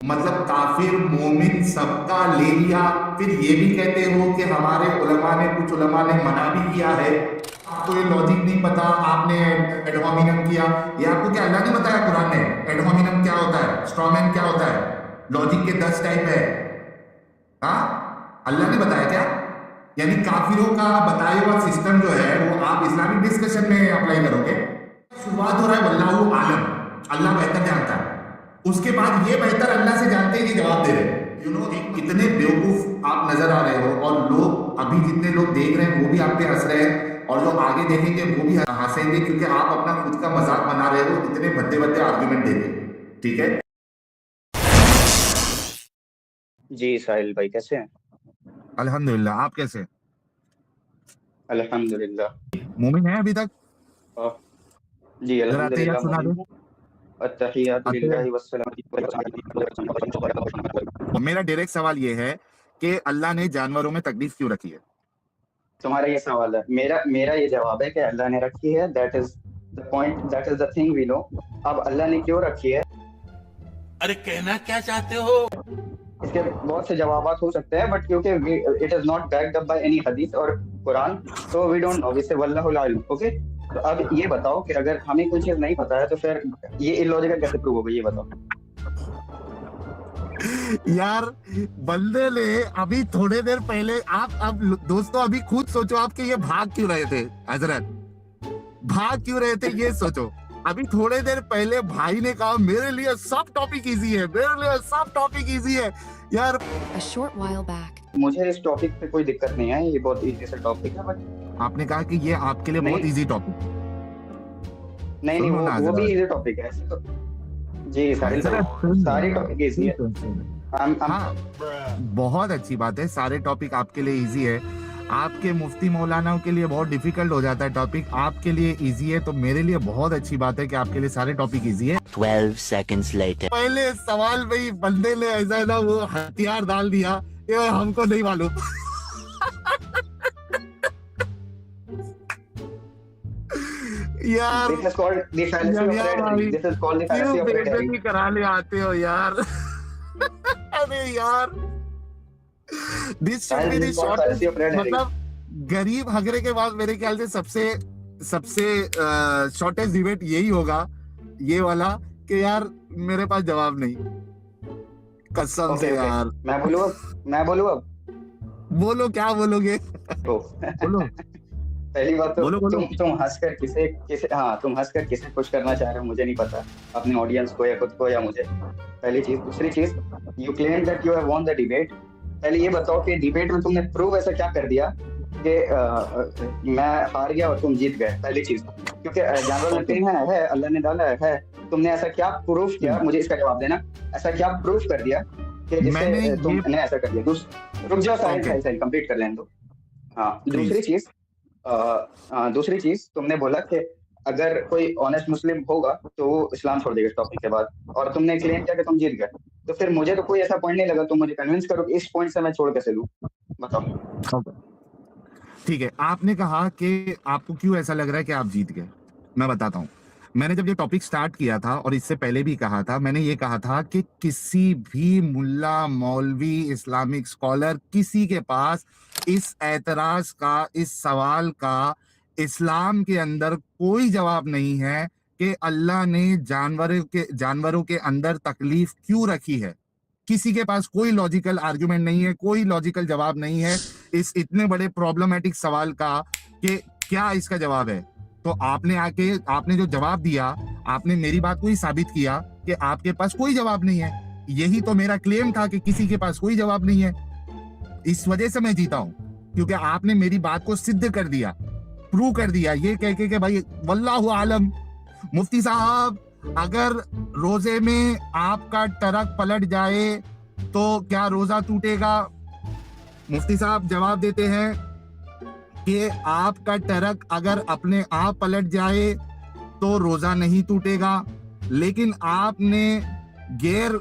मतलब काफिर मोमिन सबका ले लिया, फिर ये भी कहते हो कि हमारे उलमा ने, कुछ उलमा ने मना भी किया है। आपको ये लॉजिक नहीं पता, आपने एड होमिनम किया। ये आपको क्या अल्लाह ने बताया कुरान में? एड होमिनम क्या होता है, स्ट्रॉमैन क्या होता है, लॉजिक के 10 टाइप है। हाँ, अल्लाह ने बताया क्या? यानी काफिरों का बताया हुआ सिस्टम जो है वो आप इस्लामिक डिस्कशन में अप्लाई करोगे? शुरुआत हो रहा है वल्लाहु आलम, अल्लाह बेहतर जानता है। उसके बाद ये बेहतर अल्लाह से जानते ही नहीं जवाब दे रहे। इतने बेवकूफ आप नजर आ रहे हो, और लोग अभी जितने लोग देख रहे हैं वो भी आप पे हंस रहे हैं, और जो आगे देखेंगे वो भी हंसेंगे, क्योंकि आप अपना खुद का मजाक बना रहे हो इतने भद्दे भद्दे आर्ग्यूमेंट देके। ठीक है। जी साहिल भाई कैसे हैं? अल्हम्दुलिल्लाह, आप कैसे? अल्हम्दुलिल्लाह। मोमिन है अभी तक? अ, जी अगर आते याद अल्हम्दुलिल्लाह सुना मोमिन दो। हूँ। अत्तहियातु आते लिल्लाहि वस्सलाम। मेरा डायरेक्ट सवाल ये है कि अल्लाह ने जानवरों में तकलीफ क्यों रखी है? तुम्हारा ये सवाल है, मेरा मेरा ये जवाब है कि अल्लाह ने रखी है। That is the point, that is the thing we know. अब अल्लाह ने क्यों रखी है, अरे कहना क्या चाहते हो? इसके बहुत से जवाब हो सकते हैं, बट क्योंकि it is not backed up by any हदीस और कुरान, तो वी डोंट नो। वी से वल्लाहुल आलिम। ओके, तो अब ये बताओ कि अगर हमें कोई चीज नहीं पता है तो फिर ये इलॉजिकल कैसे प्रूव होगा, ये बताओ। यार बंदे ने अभी थोड़े देर पहले, आप अब दोस्तों अभी खुद सोचो, आपके ये भाग क्यों रहे थे? हजरत भाग क्यों रहे थे ये सोचो। अभी थोड़े देर पहले भाई ने कहा मेरे लिए सब टॉपिक इजी है, मेरे लिए सब टॉपिक इजी है। यार A short while back. मुझे इस टॉपिक पे कोई दिक्कत नहीं है, ये बहुत इजी सा टॉपिक है, बट आपने कहा कि ये आपके लिए बहुत नहीं इजी टॉपिक। नहीं सुनो ना वो भी हजरत। इजी टॉपिक है ऐसे तो। जी साहिल भाई, हजरत सुन सारी ना। टॉपिक इजी है। हाँ, बहुत अच्छी बात है, सारे टॉपिक आपके लिए इजी है। आपके मुफ्ती मौलानाओं के लिए बहुत डिफिकल्ट हो जाता है टॉपिक, आपके लिए इजी है, तो मेरे लिए बहुत अच्छी बात है कि आपके लिए सारे टॉपिक इजी है। 12 seconds later. पहले सवाल में बंदे ने ऐसा ना वो हथियार डाल दिया, ये हमको नहीं मालूम। यार This is called the fallacy of यार red भाई, herring. This is called the क्यों fallacy of red herring. बेइज्जती कराने आते हो यार? अरे यार, this should Guys, be this the is called shortest, fallacy of red herring. मतलब गरीब हगरे के बाद मेरे ख्याल से सबसे सबसे शॉर्टेस्ट डिबेट यही होगा, ये वाला, कि यार मेरे पास जवाब नहीं, कसम Okay, से okay. यार। मैं बोलूँ अब। बोलो, क्या बोलोगे? तो बोलो पहली बात तो बोलो बोलो। तुम हंसकर तुम हंसकर किसे खुश करना चाह रहे हो मुझे नहीं पता, अपने ऑडियंस को या खुद को या मुझे। पहली चीज। दूसरी चीज, you claim that you have won the debate. पहले ये बताओ कि डिबेट में तुमने प्रूव ऐसा क्या कर दिया कि मैं हार गया और तुम जीत गए। पहली चीज, क्योंकि जानवर में पिन है, अल्लाह ने डाला है, तुमने ऐसा क्या प्रूफ किया, मुझे इसका जवाब देना। ऐसा क्या प्रूफ कर दिया कि जिससे तुमने ऐसा कर दिया। रुक जाओ, साहिल कंप्लीट कर लेने दो। हाँ, दूसरी चीज तुमने बोला कि अगर कोई ऑनेस्ट मुस्लिम होगा तो वो इस्लाम छोड़ देगा इस टॉपिक के बाद, और तुमने क्लेम किया कि तुम जीत गए। तो फिर मुझे तो कोई ऐसा पॉइंट नहीं लगा, तुम मुझे कन्विंस करो कि इस पॉइंट से मैं छोड़ कैसे लूं, बताओ। ठीक है, आपने कहा कि आपको क्यों ऐसा लग रहा है कि आप जीत गए। मैं बताता हूँ। मैंने जब ये टॉपिक स्टार्ट किया था, और इससे पहले भी कहा था, मैंने ये कहा था कि किसी भी मुल्ला, मौलवी, इस्लामिक स्कॉलर, किसी के पास इस एतराज का, इस सवाल का इस्लाम के अंदर कोई जवाब नहीं है कि अल्लाह ने जानवरों के अंदर तकलीफ क्यों रखी है। किसी के पास कोई लॉजिकल आर्गुमेंट नहीं है, कोई लॉजिकल जवाब नहीं है इस इतने बड़े प्रॉब्लमेटिक सवाल का कि क्या इसका जवाब है। तो आपने जो जवाब दिया, आपने मेरी बात को ही साबित किया कि आपके पास कोई जवाब नहीं है। यही तो मेरा क्लेम था कि किसी के पास कोई जवाब नहीं है। इस वजह से मैं जीता हूं, क्योंकि आपने मेरी बात को सिद्ध कर दिया, प्रूव कर दिया, ये कह के कि भाई वल्लाहु आलम। मुफ्ती साहब, अगर रोजे में आपका टरक पलट जाए तो क्या रोजा टूटेगा? मुफ्ती साहब जवाब देते हैं कि आपका टरक अगर अपने आप पलट जाए तो रोजा नहीं टूटेगा, लेकिन आपने गियर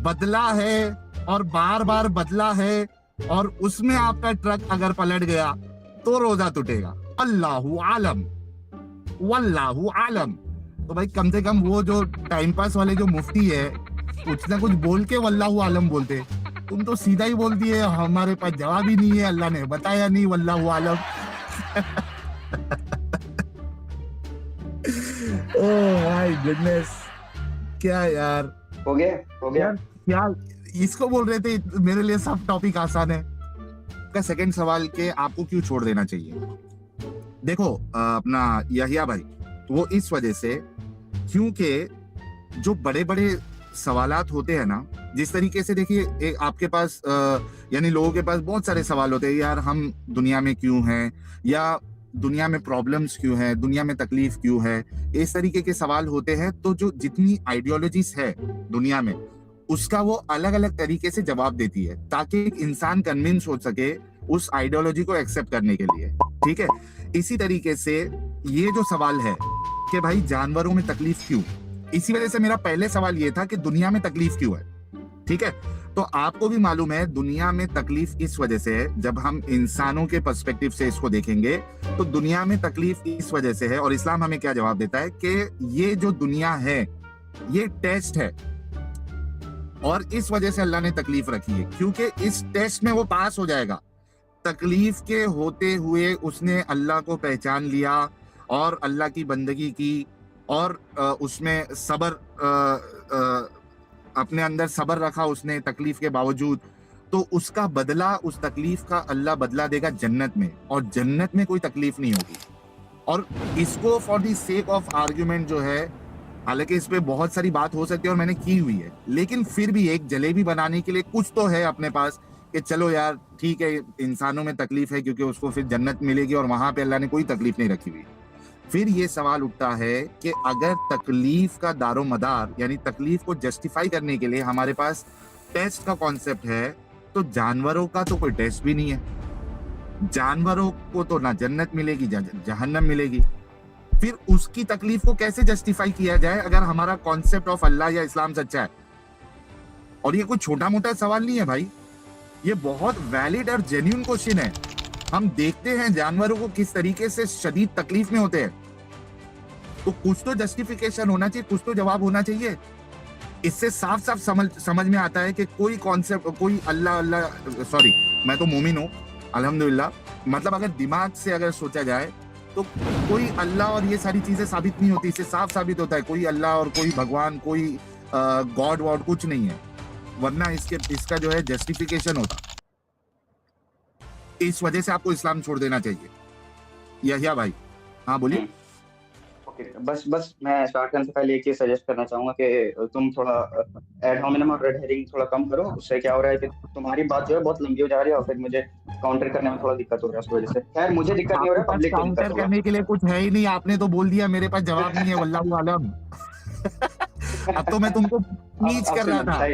बदला है और बार बार बदला है, और उसमें आपका ट्रक अगर पलट गया तो रोजा टूटेगा। अल्लाहु आलम, वल्लाहु आलम। तो भाई कम से कम वो जो टाइम पास वाले जो मुफ्ती है, कुछ ना कुछ बोल के वल्लाहु आलम बोलते। तुम तो सीधा ही बोल दिए हमारे पास जवाब ही नहीं है, अल्लाह ने बताया नहीं, वल्लाहु आलम। ओह माय गुडनेस, क्या यार, हो गया यार क्या इसको बोल रहे थे, मेरे लिए सब टॉपिक आसान है। का सेकंड सवाल के आपको क्यों छोड़ देना चाहिए। देखो अपना यहिया भाई, वो इस वजह से क्योंकि जो बड़े बड़े सवालात होते हैं ना, जिस तरीके से देखिए आपके पास यानी लोगों के पास बहुत सारे सवाल होते हैं, यार हम दुनिया में क्यों हैं, या दुनिया में प्रॉब्लम्स क्यों है, दुनिया में तकलीफ क्यों है, इस तरीके के सवाल होते हैं। तो जो जितनी आइडियोलॉजीज है दुनिया में, उसका वो अलग अलग तरीके से जवाब देती है, ताकि एक इंसान कन्विंस हो सके उस आइडियोलॉजी को एक्सेप्ट करने के लिए। ठीक है, इसी तरीके से ये जो सवाल है कि भाई जानवरों में तकलीफ क्यों, इसी वजह से मेरा पहले सवाल ये था कि दुनिया में तकलीफ क्यों है। ठीक है, तो आपको भी मालूम है दुनिया में तकलीफ इस वजह से है, जब हम इंसानों के पर्सपेक्टिव से इसको देखेंगे तो दुनिया में तकलीफ इस वजह से है। और इस्लाम हमें क्या जवाब देता है कि ये जो दुनिया है ये टेस्ट है, और इस वजह से अल्लाह ने तकलीफ रखी है, क्योंकि इस टेस्ट में वो पास हो जाएगा। तकलीफ के होते हुए उसने अल्लाह को पहचान लिया और अल्लाह की बंदगी की, और उसमें सबर अपने अंदर सबर रखा उसने तकलीफ के बावजूद, तो उसका बदला, उस तकलीफ का अल्लाह बदला देगा जन्नत में, और जन्नत में कोई तकलीफ नहीं होगी। और इसको for the sake of argument जो है, हालांकि इस पे बहुत सारी बात हो सकती है और मैंने की हुई है, लेकिन फिर भी एक जलेबी बनाने के लिए कुछ तो है अपने पास कि चलो यार ठीक है, इंसानों में तकलीफ है क्योंकि उसको फिर जन्नत मिलेगी और वहां पे अल्लाह ने कोई तकलीफ नहीं रखी हुई। फिर ये सवाल उठता है कि अगर तकलीफ का दारो मदार यानी तकलीफ को जस्टिफाई करने के लिए हमारे पास टेस्ट का कॉन्सेप्ट है, तो जानवरों का तो कोई टेस्ट भी नहीं है। जानवरों को तो ना जन्नत मिलेगी जहन्नम मिलेगी, फिर उसकी तकलीफ को कैसे जस्टिफाई किया जाए अगर हमारा कॉन्सेप्ट ऑफ अल्लाह या इस्लाम सच्चा है। और ये कोई छोटा मोटा सवाल नहीं है भाई, ये बहुत वैलिड और जेन्युइन क्वेश्चन है। हम देखते हैं जानवरों को किस तरीके से शदीद तकलीफ में होते हैं, तो कुछ तो जस्टिफिकेशन होना चाहिए, कुछ तो जवाब होना चाहिए। इससे साफ साफ समझ में आता है कि कोई कॉन्सेप्ट, कोई सॉरी मैं तो मोमिन हूं अल्हम्दुलिल्लाह, मतलब अगर दिमाग से अगर सोचा जाए तो कोई अल्लाह और ये सारी चीजें साबित नहीं होती। इससे साफ साबित होता है कोई अल्लाह और कोई भगवान, कोई गॉड वॉड कुछ नहीं है, वरना इसका जो है जस्टिफिकेशन होता। इस वजह से आपको इस्लाम छोड़ देना चाहिए। यहिया भाई, हाँ बोलिए। ओके, बस मैं स्टार्ट करने से पहले एक चीज सजेस्ट करना चाहूंगा कि तुम थोड़ा एड होमिनम और रेड हेरिंग थोड़ा कम करो। उससे क्या हो रहा है कि तुम्हारी बात जो है बहुत लंबी हो जा रही है और फिर मुझे काउंटर करने में थोड़ा दिक्कत हो रहा है, उस वजह से। खैर मुझे दिक्कत नहीं हो रहा है, पब्लिक को दिक्कत काउंटर हो रहा करने के लिए कुछ है ही नहीं, आपने तो बोल दिया मेरे पास जवाब नहीं है, वल्लाहु आलम। अब तो मैं तुमको टीच कर रहा था,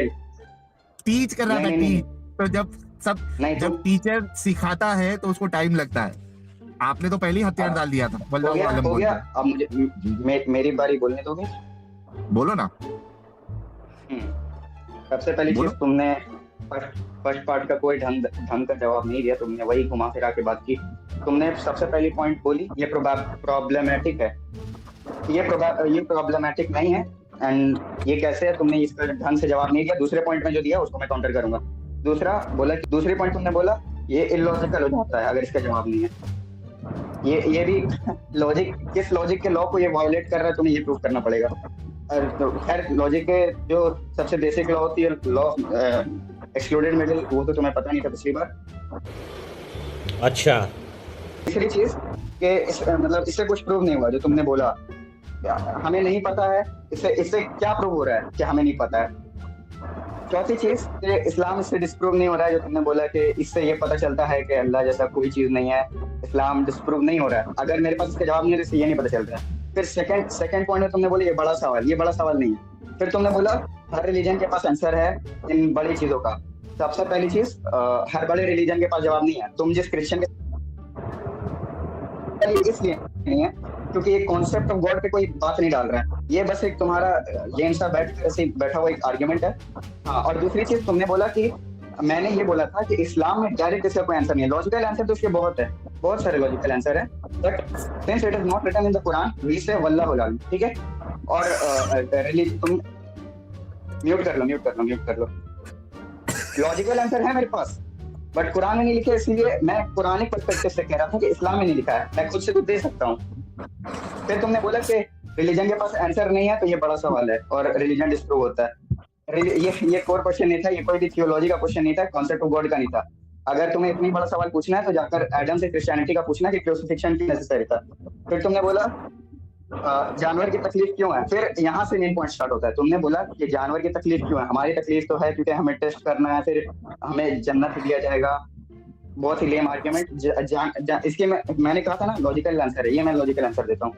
टीच कर रहा था, टीच। तो जब टीचर सिखाता है तो उसको टाइम लगता है। आपने तो पहले ही हथियार डाल दिया था। वल्लाहु आलम हो गया। अब मुझे मेरी बारी बोलने दोगे? बोलो ना। सबसे पहली चीज, तुमने फर्स्ट पार्ट का कोई ढंग का जवाब नहीं दिया, तुमने वही घुमा फिरा के बात की। तुमने सबसे पहली पॉइंट बोली ये प्रॉब्लमेटिक है, ये प्रॉब्लमेटिक नहीं है, एंड ये कैसे है, तुमने इसका ढंग से जवाब नहीं दिया। दूसरे पॉइंट में जो दिया उसको मैं काउंटर करूंगा। दूसरी पॉइंट तुमने बोला ये इलॉजिकल हो जाता है अगर इसका जवाब नहीं है। ये भी किस लॉजिक के लॉ को ये वायोलेट कर रहा है, तुम्हें ये प्रूव करना पड़ेगा। तो खैर लॉजिक के जो सबसे बेसिक लॉ होती है, लॉ एक्सक्लूडेड मिडिल, वो तो तुम्हें पता नहीं था पिछली बार। अच्छा, तीसरी चीज कि मतलब इससे कुछ प्रूव नहीं हुआ जो तुमने बोला हमें नहीं पता है, इससे क्या प्रूव हो रहा है कि हमें नहीं पता है। चौथी चीज कि इस्लाम इससे डिस्प्रूव नहीं हो रहा है, जो तुमने बोला कि इससे ये पता चलता है कि अल्लाह जैसा कोई चीज नहीं है। इस्लाम डिस्प्रूव नहीं हो रहा है। अगर मेरे पास इसका जवाब नहीं है तो इससे ये नहीं पता चलता है। फिर सेकंड पॉइंट में तुमने बोला ये बड़ा सवाल नहीं है। फिर तुमने बोला हर रिलीजन के पास आंसर है इन बड़ी चीजों का। सबसे पहली चीज, हर बड़े रिलीजन के पास जवाब नहीं है। तुम जिस क्रिश्चियन के इसलिए नहीं है क्योंकि ये कॉन्सेप्ट ऑफ गॉड पे कोई बात नहीं डाल रहा है, ये बस एक तुम्हारा जेन सा बैठा हुआ एक आर्ग्यूमेंट है। हाँ, और दूसरी चीज तुमने बोला कि मैंने ये बोला था कि इस्लाम में डायरेक्ट इसका कोई आंसर नहीं है। लॉजिकल आंसर तो इसके बहुत सारे लॉजिकल आंसर है, but since it is not written in the Quran we say वल्लाहु आलम। ठीक है, और म्यूट कर लो, म्यूट कर लो, म्यूट कर लो। लॉजिकल आंसर है मेरे पास, बट कुरान में नहीं लिखे, इसलिए मैं कुरानिक पर्सपेक्टिव से कह रहा था कि इस्लाम में नहीं लिखा है, मैं खुद से तो दे सकता हूँ। फिर तुमने बोला कि रिलीजन के पास आंसर नहीं है, तो ये बड़ा सवाल है और रिलीजन डिस्प्रूव होता है। ये कोर क्वेश्चन नहीं था, ये कोई भी थियोलॉजी का क्वेश्चन नहीं था, कॉन्सेप्ट ऑफ गॉड का नहीं था। अगर तुम्हें इतनी बड़ा सवाल पूछना है तो जाकर एडम से क्रिश्चियनिटी का पूछना कि क्रूसिफिक्शन क्यों नेसेसरी था। फिर तुमने बोला जानवर की तकलीफ क्यों है, फिर यहाँ से मेन पॉइंट स्टार्ट होता है। तुमने बोला कि जानवर की तकलीफ क्यों है, हमारी तकलीफ तो है क्योंकि हमें टेस्ट करना है, फिर हमें जन्नत दिया जाएगा। बहुत ही लेम आर्ग्यूमेंट। इसके मैंने कहा था ना लॉजिकल आंसर है ये, मैं लॉजिकल आंसर देता हूँ।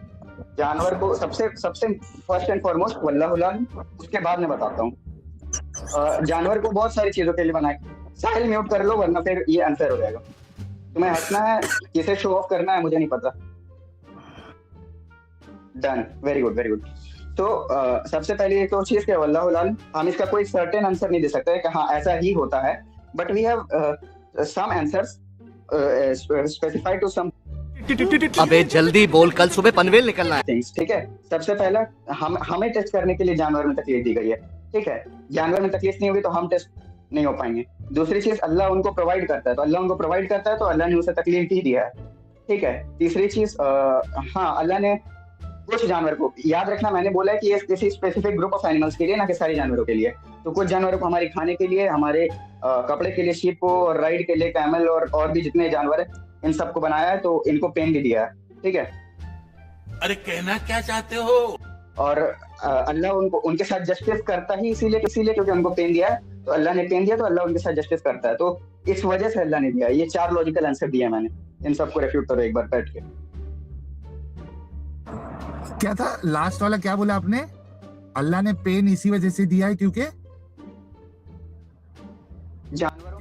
जानवर को सबसे फर्स्ट एंड फॉरमोस्ट वल्लाहुल आलम, उसके बाद मैं बताता हूँ। जानवर को बहुत सारी चीजों के लिए बनाए। साहिल म्यूट कर लो वरना फिर ये अनफेयर हो जाएगा। तुम्हें हंसना है, किसे शो ऑफ करना है मुझे नहीं पता। Done, very good very good. तो सबसे पहले एक तो चीज क्या वल्लाहुल आलम, हम इसका कोई सर्टेन आंसर नहीं दे सकते कि हाँ ऐसा ही होता है, but we have some answers specified to some. अबे जल्दी बोल, कल सुबह पनवेल निकलना है। ठीक है, सबसे पहला हमें टेस्ट करने के लिए जानवर में तकलीफ दी गई है। ठीक है, जानवर में तकलीफ नहीं होगी तो हम टेस्ट नहीं हो पाएंगे। दूसरी चीज अल्लाह उनको प्रोवाइड करता है, तो अल्लाह उनको प्रोवाइड करता है तो अल्लाह ने उसे तकलीफ ही दिया है। ठीक है, तीसरी चीज हाँ अल्लाह ने कुछ जानवर को, याद रखना मैंने बोला है कि ये किसी स्पेसिफिक ग्रुप ऑफ एनिमल्स के लिए, ना कि सारे जानवरों के लिए। तो कुछ जानवरों को हमारे खाने के लिए, हमारे कपड़े के लिए शीप को, और राइड के लिए कैमल, और भी जितने जानवर है इन सबको बनाया है, तो इनको पेन भी दिया है। ठीक है, अरे कहना क्या चाहते हो? और अल्लाह उनको उनके साथ जस्टिस करता ही इसीलिए क्योंकि उनको पेन दिया है, तो अल्लाह ने पेन दिया तो अल्लाह उनके साथ जस्टिस करता है, तो इस वजह से अल्लाह ने दिया। ये 4 लॉजिकल आंसर दिया मैंने, इन सबको रेफ्यूट करो एक बार बैठ के। क्या था लास्ट वाला, क्या बोला आपने? अल्लाह ने पेन इसी वजह से दिया है क्योंकि जानवर